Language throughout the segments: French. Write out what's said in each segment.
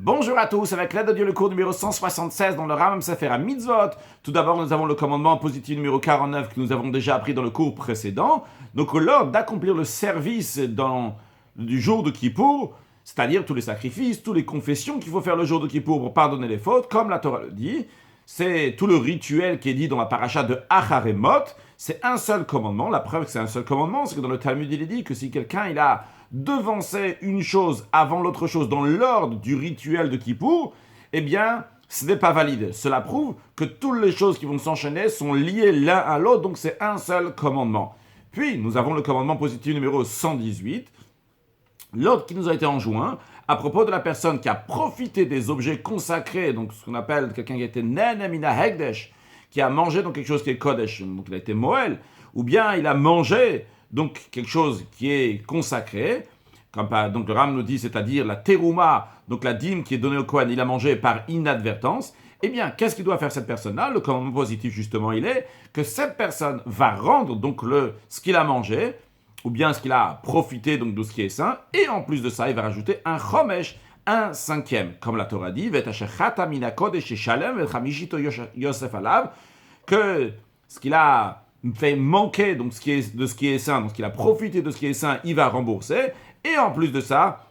Bonjour à tous, avec l'aide de Dieu, le cours numéro 176 dans le Rambam Sefer HaMitzvot. Tout d'abord, nous avons le commandement positif numéro 49 que nous avons déjà appris dans le cours précédent. Donc, lors d'accomplir le service du jour de Kippour, c'est-à-dire tous les sacrifices, toutes les confessions qu'il faut faire le jour de Kippour pour pardonner les fautes, comme la Torah le dit, c'est tout le rituel qui est dit dans la paracha de Acharemot. C'est un seul commandement. La preuve que c'est un seul commandement, c'est que dans le Talmud, il est dit que si quelqu'un il a devancé une chose avant l'autre chose dans l'ordre du rituel de Kippour, eh bien, ce n'est pas valide. Cela prouve que toutes les choses qui vont s'enchaîner sont liées l'un à l'autre, donc c'est un seul commandement. Puis, nous avons le commandement positif numéro 118, l'ordre qui nous a été enjoint à propos de la personne qui a profité des objets consacrés, donc ce qu'on appelle quelqu'un qui a été Nenemina Hekdesh, qui a mangé donc quelque chose qui est Kodesh, donc il a été Moël, ou bien il a mangé donc quelque chose qui est consacré, comme donc le Ram nous dit, c'est-à-dire la terouma, donc la dîme qui est donnée au Kohen, il a mangé par inadvertance. Eh bien, qu'est-ce qu'il doit faire cette personne-là? Le commandement positif, justement, il est que cette personne va rendre donc ce qu'il a mangé, ou bien ce qu'il a profité donc de ce qui est saint, et en plus de ça, il va rajouter un chomesh, un cinquième, comme la Torah dit, que ce qu'il a fait manquer donc de ce qui est saint, donc ce qu'il a profité de ce qui est saint, il va rembourser, et en plus de ça,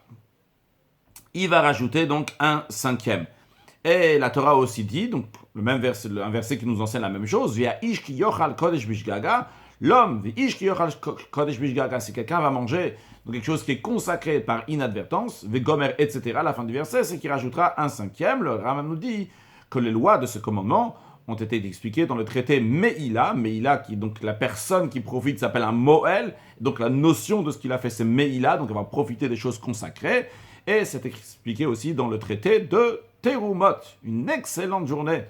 il va rajouter donc un cinquième. Et la Torah aussi dit, donc un verset qui nous enseigne la même chose, via ish ki yochal kodesh bishgaga, l'homme, ish ki yochal kodesh bishgaga, si quelqu'un va manger donc quelque chose qui est consacré par inadvertance, vegomer, etc., à la fin du verset, c'est qu'il rajoutera un cinquième. Le Rambam nous dit que les lois de ce commandement ont été expliquées dans le traité Meïla, qui donc la personne qui profite s'appelle un Moël, donc la notion de ce qu'il a fait c'est Meïla, donc on va profiter des choses consacrées, et c'est expliqué aussi dans le traité de Terumot. Une excellente journée.